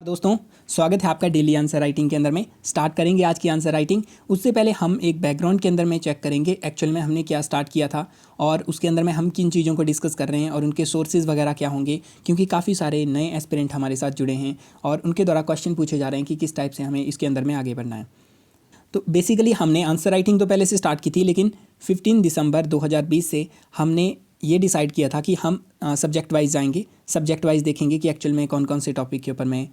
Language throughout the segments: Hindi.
दोस्तों, स्वागत है आपका डेली आंसर राइटिंग के अंदर में। स्टार्ट करेंगे आज की आंसर राइटिंग। उससे पहले हम एक बैकग्राउंड के अंदर में चेक करेंगे एक्चुअल में हमने क्या स्टार्ट किया था और उसके अंदर में हम किन चीज़ों को डिस्कस कर रहे हैं और उनके सोर्सेज वगैरह क्या होंगे, क्योंकि काफ़ी सारे नए एस्पिरेंट हमारे साथ जुड़े हैं और उनके द्वारा क्वेश्चन पूछे जा रहे हैं कि किस टाइप से हमें इसके अंदर में आगे बढ़ना है। तो बेसिकली हमने आंसर राइटिंग तो पहले से स्टार्ट की थी, लेकिन 15 दिसंबर 2020 से हमने ये डिसाइड किया था कि हम सब्जेक्ट वाइज जाएंगे, सब्जेक्ट वाइज देखेंगे कि एक्चुअल में कौन कौन से टॉपिक के ऊपर में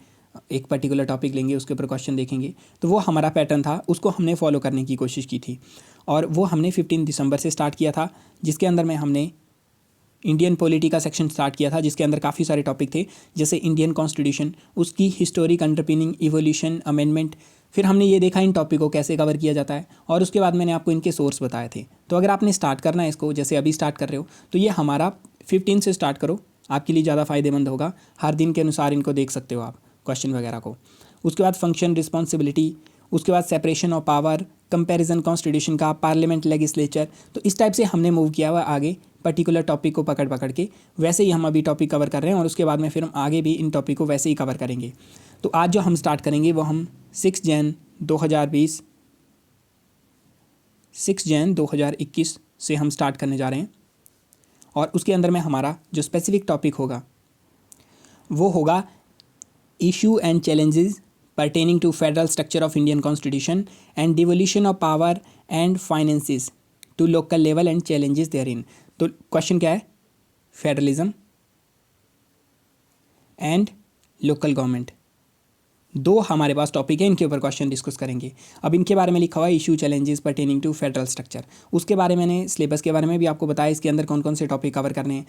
एक पर्टिकुलर टॉपिक लेंगे, उसके ऊपर क्वेश्चन देखेंगे। तो वो हमारा पैटर्न था, उसको हमने फॉलो करने की कोशिश की थी और वो हमने 15 दिसंबर से स्टार्ट किया था, जिसके अंदर में हमने इंडियन पॉलिटी का सेक्शन स्टार्ट किया था, जिसके अंदर काफ़ी सारे टॉपिक थे, जैसे इंडियन कॉन्स्टिट्यूशन, उसकी हिस्टोरिक अंडरपिनिंग, इवोल्यूशन, अमेंडमेंट। फिर हमने ये देखा इन टॉपिक को कैसे कवर किया जाता है और उसके बाद मैंने आपको इनके सोर्स बताए थे। तो अगर आपने स्टार्ट करना है इसको, जैसे अभी स्टार्ट कर रहे हो, तो ये हमारा 15 से स्टार्ट करो, आपके लिए ज़्यादा फ़ायदेमंद होगा। हर दिन के अनुसार इनको देख सकते हो आप क्वेश्चन वगैरह को। उसके बाद फंक्शन, रिस्पॉन्सिबिलिटी, उसके बाद separation of power, comparison constitution का, पार्लियामेंट, लेजिस्लेचर। तो इस टाइप से हमने मूव किया हुआ आगे पर्टिकुलर टॉपिक को पकड़ पकड़ के। वैसे ही हम अभी टॉपिक कवर कर रहे हैं और उसके बाद में फिर हम आगे भी इन टॉपिक को वैसे ही कवर करेंगे। तो आज जो हम स्टार्ट करेंगे वो हम 6 जैन 2021 से हम स्टार्ट करने जा रहे हैं और उसके अंदर में हमारा जो स्पेसिफिक टॉपिक होगा वो होगा issue and challenges pertaining to federal structure of Indian Constitution and devolution of power and finances to local level and challenges therein। तो क्वेश्चन क्या है? फेडरलिज्म एंड लोकल गवर्नमेंट, दो हमारे पास टॉपिक है, इनके ऊपर क्वेश्चन डिस्कस करेंगे। अब इनके बारे में लिखा हुआ है issue challenges pertaining to federal structure. उसके बारे में मैंने सिलेबस के बारे में भी आपको बताया, इसके अंदर कौन कौन से टॉपिक कवर करने हैं,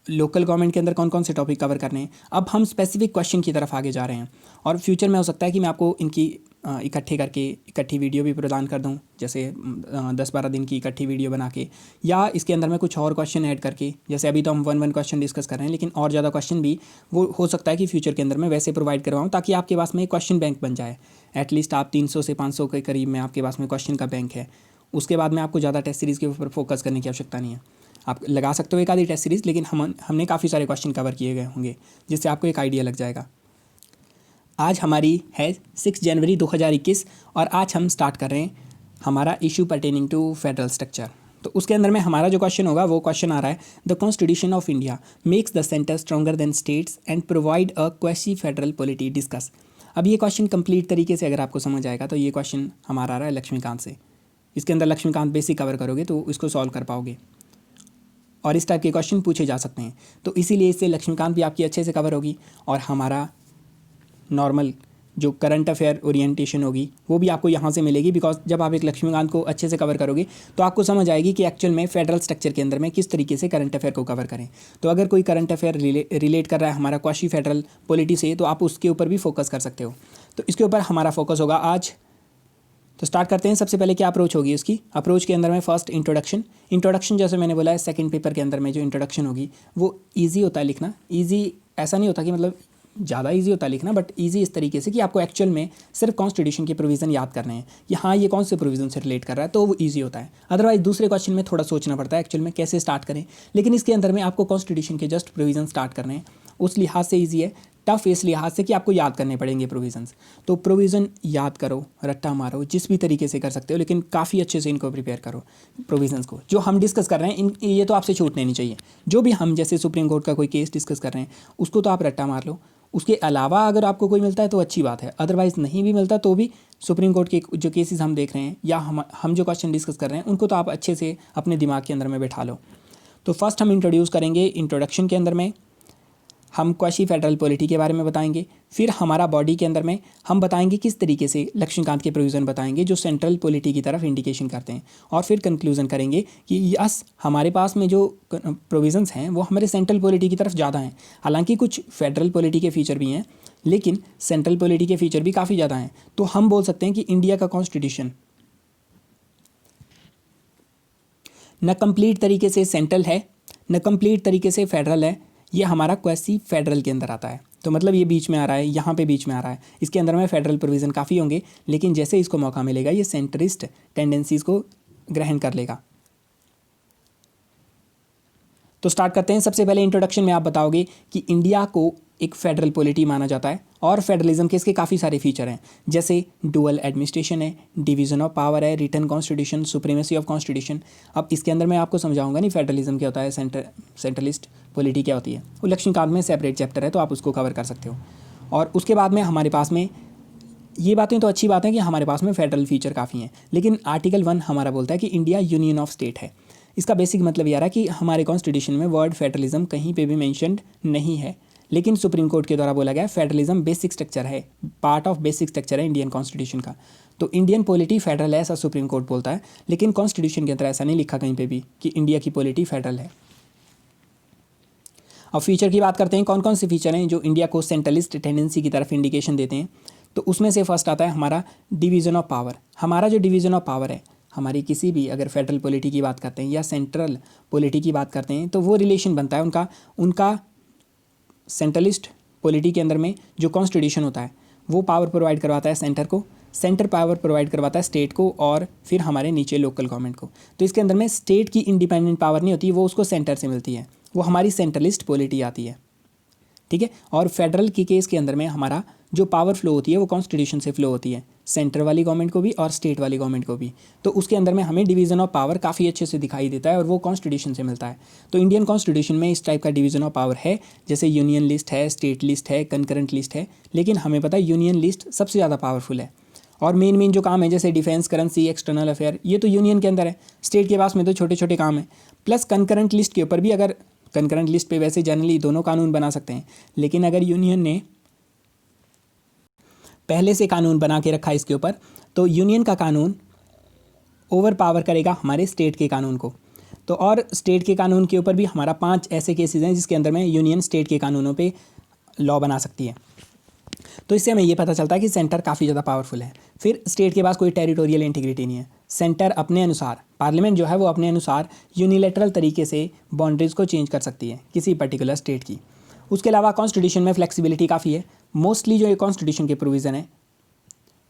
लोकल गवर्नमेंट के अंदर कौन कौन से टॉपिक कवर करने हैं। अब हम स्पेसिफिक क्वेश्चन की तरफ आगे जा रहे हैं और फ्यूचर में हो सकता है कि मैं आपको इनकी इकट्ठी वीडियो भी प्रदान कर दूं, जैसे 10-12 दिन की इकट्ठी वीडियो बना के, या इसके अंदर में कुछ और क्वेश्चन ऐड करके। जैसे अभी तो हम 1 क्वेश्चन डिस्कस कर रहे हैं, लेकिन और ज़्यादा क्वेश्चन भी वो हो सकता है कि फ्यूचर के अंदर में वैसे प्रोवाइड करवाऊँ, ताकि आपके पास में क्वेश्चन बैंक बन जाए। एटलीस्ट आप 300 से 500 के करीब में आपके पास में क्वेश्चन का बैंक है। उसके बाद में आपको ज़्यादा टेस्ट सीरीज़ के ऊपर फोकस करने की आवश्यकता नहीं है। आप लगा सकते हो एक आधी टेस्ट सीरीज़, लेकिन हमने काफ़ी सारे क्वेश्चन कवर किए गए होंगे, जिससे आपको एक आइडिया लग जाएगा। आज हमारी है 6 जनवरी 2021 और आज हम स्टार्ट कर रहे हैं हमारा issue pertaining to federal structure. तो उसके अंदर में हमारा जो क्वेश्चन होगा वो क्वेश्चन आ रहा है, the constitution of India makes the centre stronger than states and provide a quasi federal polity discuss. अब ये क्वेश्चन कंप्लीट तरीके से अगर आपको समझ आएगा तो ये क्वेश्चन हमारा आ रहा है लक्ष्मीकांत से। इसके अंदर लक्ष्मीकांत बेसिक कवर करोगे तो इसको सॉल्व कर पाओगे और इस टाइप के क्वेश्चन पूछे जा सकते हैं। तो इसीलिए इससे लक्ष्मीकांत भी आपकी अच्छे से कवर होगी और हमारा नॉर्मल जो करंट अफेयर ओरिएंटेशन होगी वो भी आपको यहाँ से मिलेगी। बिकॉज जब आप एक लक्ष्मीकांत को अच्छे से कवर करोगे तो आपको समझ आएगी कि एक्चुअल में फेडरल स्ट्रक्चर के अंदर में किस तरीके से करंट अफेयर को कवर करें। तो अगर कोई करंट अफेयर रिलेट कर रहा है हमारा क्वासी फेडरल पॉलिटी से, तो आप उसके ऊपर भी फोकस कर सकते हो। तो इसके ऊपर हमारा फोकस होगा आज। तो स्टार्ट करते हैं। सबसे पहले क्या अप्रोच होगी उसकी? अप्रोच के अंदर में फर्स्ट इंट्रोडक्शन जैसे मैंने बोला है, सेकंड पेपर के अंदर में जो इंट्रोडक्शन होगी वो इजी होता है लिखना। इजी ऐसा नहीं होता कि मतलब ज़्यादा इजी होता है लिखना, बट इजी इस तरीके से कि आपको एक्चुअल में सिर्फ कॉन्स्टिट्यूशन के प्रोविज़न याद करने हैं कि हाँ ये कौन से प्रोविज़न से रिलेट कर रहा है, तो वो इजी होता है। अदरवाइज दूसरे क्वेश्चन में थोड़ा सोचना पड़ता है एक्चुअल में कैसे स्टार्ट करें, लेकिन इसके अंदर में आपको कॉन्स्टिट्यूशन के जस्ट प्रोविज़न स्टार्ट करने हैं। उस लिहाज से ईजी है। टफ इस लिहाज से कि आपको याद करने पड़ेंगे प्रोविजंस। तो प्रोविज़न याद करो, रट्टा मारो, जिस भी तरीके से कर सकते हो, लेकिन काफ़ी अच्छे से इनको प्रिपेयर करो प्रोविजंस को। जो हम डिस्कस कर रहे हैं ये तो आपसे छूटने नहीं चाहिए। जो भी हम जैसे सुप्रीम कोर्ट का कोई केस डिस्कस कर रहे हैं उसको तो आप रट्टा मार लो। उसके अलावा अगर आपको कोई मिलता है तो अच्छी बात है, अदरवाइज़ नहीं भी मिलता तो भी सुप्रीम कोर्ट के जो केसेस हम देख रहे हैं या हम जो क्वेश्चन डिस्कस कर रहे हैं उनको तो आप अच्छे से अपने दिमाग के अंदर में बैठा लो। तो फर्स्ट हम इंट्रोड्यूस करेंगे इंट्रोडक्शन के अंदर में हम क्वासी फेडरल पॉलिटी के बारे में बताएंगे। फिर हमारा बॉडी के अंदर में हम बताएंगे किस तरीके से लक्ष्मीकांत के प्रोविज़न बताएंगे जो सेंट्रल पॉलिटी की तरफ इंडिकेशन करते हैं। और फिर कंक्लूजन करेंगे कि यस हमारे पास में जो प्रोविज़न्स हैं वो हमारे सेंट्रल पॉलिटी की तरफ ज़्यादा हैं। हालांकि कुछ फेडरल पॉलिटी के फीचर भी हैं, लेकिन सेंट्रल पॉलिटी के फीचर भी काफ़ी ज़्यादा हैं। तो हम बोल सकते हैं कि इंडिया का कॉन्स्टिट्यूशन न कंप्लीट तरीके से सेंट्रल है, न कंप्लीट तरीके से फेडरल है। ये हमारा क्वासी फेडरल के अंदर आता है। तो मतलब ये बीच में आ रहा है, यहाँ पे बीच में आ रहा है। इसके अंदर में फेडरल प्रोविज़न काफ़ी होंगे, लेकिन जैसे इसको मौका मिलेगा ये सेंट्रिस्ट टेंडेंसीज़ को ग्रहण कर लेगा। तो स्टार्ट करते हैं। सबसे पहले इंट्रोडक्शन में आप बताओगे कि इंडिया को एक फेडरल पॉलिटी माना जाता है। और फेडरलिज्म के इसके काफ़ी सारे फीचर हैं, जैसे डुअल एडमिनिस्ट्रेशन है, डिवीज़न ऑफ पावर है, written constitution, supremacy of constitution. अब इसके अंदर मैं आपको समझाऊंगा नहीं फेडरलिज्म क्या होता है, सेंट्रलिस्ट पॉलिटी क्या होती है, वो लक्ष्मीकांत में सेपरेट चैप्टर है, तो आप उसको कवर कर सकते हो। और उसके बाद में हमारे पास में ये बातें तो अच्छी बात है कि हमारे पास में फेडरल फीचर काफ़ी हैं, लेकिन आर्टिकल 1 हमारा बोलता है कि इंडिया यूनियन ऑफ स्टेट है। इसका बेसिक मतलब ये रहा कि हमारे कॉन्स्टिट्यूशन में वर्ड फेडरलिज्म कहीं पे भी मेंशन्ड नहीं है, लेकिन सुप्रीम कोर्ट के द्वारा बोला गया फेडरलिज्म बेसिक स्ट्रक्चर है, पार्ट ऑफ बेसिक स्ट्रक्चर है इंडियन कॉन्स्टिट्यूशन का। तो इंडियन पॉलिटी फेडरल है, ऐसा सुप्रीम कोर्ट बोलता है, लेकिन कॉन्स्टिट्यूशन के अंदर ऐसा नहीं लिखा कहीं पे भी कि इंडिया की पॉलिटी फेडरल है। अब फीचर की बात करते हैं, कौन कौन से फीचर हैं जो इंडिया को सेंट्रलिस्ट टेंडेंसी की तरफ इंडिकेशन देते हैं। तो उसमें से फर्स्ट आता है हमारा डिवीज़न ऑफ पावर। हमारा जो डिवीज़न ऑफ पावर है, हमारी किसी भी अगर फेडरल पॉलिटी की बात करते हैं या सेंट्रल पॉलिटी की बात करते हैं, तो वो रिलेशन बनता है उनका सेंट्रलिस्ट पॉलिटी के अंदर में जो कॉन्स्टिट्यूशन होता है वो पावर प्रोवाइड करवाता है सेंटर को, सेंटर पावर प्रोवाइड करवाता है स्टेट को, और फिर हमारे नीचे लोकल गवर्नमेंट को। तो इसके अंदर में स्टेट की इंडिपेंडेंट पावर नहीं होती, वो उसको सेंटर से मिलती है, वो हमारी सेंट्रलिस्ट पॉलिटी आती है, ठीक है। और फेडरल की केस के अंदर में हमारा जो पावर फ्लो होती है वो कॉन्स्टिट्यूशन से फ्लो होती है, सेंटर वाली गवर्नमेंट को भी और स्टेट वाली गवर्नमेंट को भी। तो उसके अंदर में हमें डिवीज़न ऑफ पावर काफ़ी अच्छे से दिखाई देता है और वो कॉन्स्टिट्यूशन से मिलता है। तो इंडियन कॉन्स्टिट्यूशन में इस टाइप का डिवीज़न ऑफ पावर है, जैसे यूनियन लिस्ट है, स्टेट लिस्ट है, कंकरेंट लिस्ट है, लेकिन हमें पता है यूनियन लिस्ट सबसे ज़्यादा पावरफुल है। और मेन जो काम है जैसे डिफेंस, करेंसी, एक्सटर्नल अफेयर, ये तो यूनियन के अंदर है, स्टेट के पास में तो छोटे छोटे काम है। प्लस कंकरेंट लिस्ट के ऊपर भी, अगर कंकरेंट लिस्ट पे वैसे जनरली दोनों कानून बना सकते हैं, लेकिन अगर यूनियन ने पहले से कानून बना के रखा है इसके ऊपर, तो यूनियन का कानून ओवर पावर करेगा हमारे स्टेट के कानून को। तो और स्टेट के कानून के ऊपर भी हमारा 5 ऐसे केसेस हैं जिसके अंदर में यूनियन स्टेट के कानूनों पे लॉ बना सकती है। तो इससे हमें ये पता चलता है कि सेंटर काफ़ी ज़्यादा पावरफुल है। फिर स्टेट के पास कोई टेरिटोरियल इंटीग्रिटी नहीं है, सेंटर अपने अनुसार, पार्लियामेंट जो है वो अपने अनुसार यूनिलैटरल तरीके से बाउंड्रीज़ को चेंज कर सकती है किसी पर्टिकुलर स्टेट की। उसके अलावा कॉन्स्टिट्यूशन में फ्लेक्सिबिलिटी काफ़ी है। मोस्टली जो ये कॉन्स्टिट्यूशन के प्रोविज़न है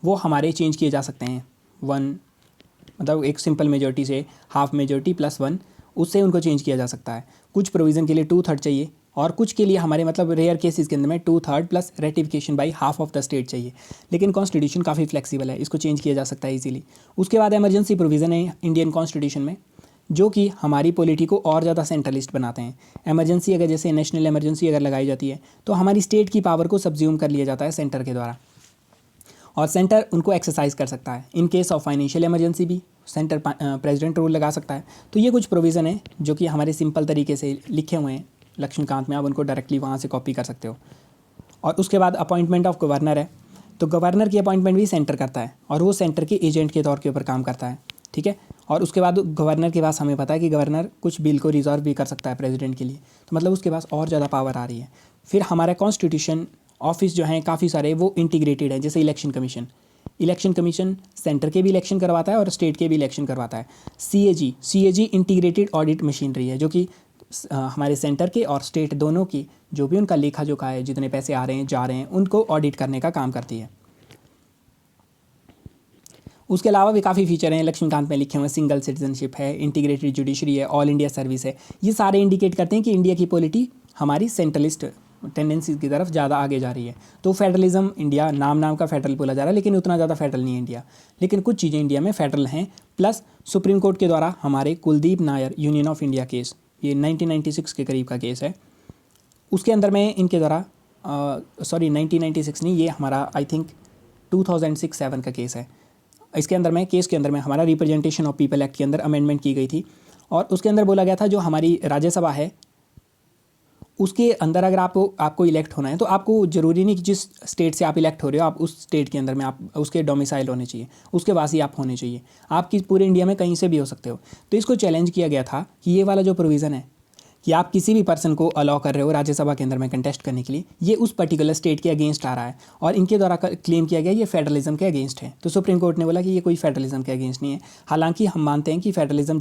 वो हमारे चेंज किए जा सकते हैं, मतलब एक सिंपल मेजॉरिटी से हाफ मेजॉरिटी +1, उससे उनको चेंज किया जा सकता है। कुछ प्रोविज़न के लिए 2/3 चाहिए, और कुछ के लिए हमारे मतलब रेयर केसेस के अंदर में 2/3 plus ratification by half of the state चाहिए। लेकिन कॉन्स्टिट्यूशन काफ़ी फ्लेक्सिबल है, इसको चेंज किया जा सकता है इजीली। उसके बाद इमरजेंसी प्रोविज़न है इंडियन कॉन्स्टिट्यूशन में, जो कि हमारी पॉलिटी को और ज़्यादा सेंट्रलिस्ट बनाते हैं। इमरजेंसी अगर जैसे नेशनल इमरजेंसी अगर लगाई जाती है तो हमारी स्टेट की पावर को सब्ज्यूम कर लिया जाता है सेंटर के द्वारा, और सेंटर उनको एक्सरसाइज कर सकता है। In case of financial emergency भी सेंटर प्रेसिडेंट रूल लगा सकता है। तो ये कुछ प्रोविज़न है जो कि हमारे सिंपल तरीके से लिखे हुए हैं लक्ष्मीकांत में, आप उनको डायरेक्टली वहाँ से कॉपी कर सकते हो। और उसके बाद अपॉइंटमेंट ऑफ गवर्नर है, तो गवर्नर की अपॉइंटमेंट भी सेंटर करता है और वो सेंटर के एजेंट के तौर के ऊपर काम करता है, ठीक है। और उसके बाद गवर्नर के पास हमें पता है कि गवर्नर कुछ बिल को रिजर्व भी कर सकता है प्रेसिडेंट के लिए, तो मतलब उसके पास और ज़्यादा पावर आ रही है। फिर हमारा कॉन्स्टिट्यूशन ऑफिस जो हैं काफ़ी सारे वो इंटीग्रेटेड है, जैसे इलेक्शन कमीशन सेंटर के भी इलेक्शन करवाता है और स्टेट के भी इलेक्शन करवाता है। CAG इंटीग्रेटेड ऑडिट मशीनरी है, जो कि हमारे सेंटर के और स्टेट दोनों की जो भी उनका लेखा जोखा है, जितने पैसे आ रहे हैं जा रहे हैं, उनको ऑडिट करने का काम करती है। उसके अलावा भी काफ़ी फीचर हैं लक्ष्मीकांत में लिखे हुए, सिंगल सिटीजनशिप है, इंटीग्रेटेड जुडिशरी है, ऑल इंडिया सर्विस है। ये सारे इंडिकेट करते हैं कि इंडिया की पॉलिटी हमारी सेंट्रलिस्ट टेंडेंसी की तरफ ज़्यादा आगे जा रही है। तो फेडरलिज्म इंडिया नाम का फेडरल बोला जा रहा है, लेकिन उतना ज़्यादा फेडरल नहीं है इंडिया, लेकिन कुछ चीज़ें इंडिया में फेडरल हैं। प्लस सुप्रीम कोर्ट के द्वारा हमारे Kuldeep Nair union of India case, ये 1996 के करीब का केस है, उसके अंदर में इनके द्वारा 1996 नहीं, ये हमारा आई थिंक 2006-7 का केस है। इसके अंदर में केस के अंदर में हमारा रिप्रेजेंटेशन ऑफ पीपल एक्ट के अंदर अमेंडमेंट की गई थी, और उसके अंदर बोला गया था जो हमारी राज्यसभा है उसके अंदर अगर आपको इलेक्ट होना है तो आपको ज़रूरी नहीं कि जिस स्टेट से आप इलेक्ट हो रहे हो आप उस स्टेट के अंदर में आप उसके डोमिसाइल होने चाहिए, उसके वासी आप होने चाहिए, आपकी पूरे इंडिया में कहीं से भी हो सकते हो। तो इसको चैलेंज किया गया था कि ये वाला जो प्रोविज़न है कि आप किसी भी पर्सन को अलाउ कर रहे हो राज्यसभा के अंदर में कंटेस्ट करने के लिए, ये उस पर्टिकुलर स्टेट के अगेंस्ट आ रहा है, और इनके द्वारा क्लेम किया गया ये फेडरलिज्म के अगेंस्ट है। तो सुप्रीम कोर्ट ने बोला कि ये कोई फेडरलिज्म के अगेंस्ट नहीं है। हालांकि हम मानते हैं कि फेडरलिज्म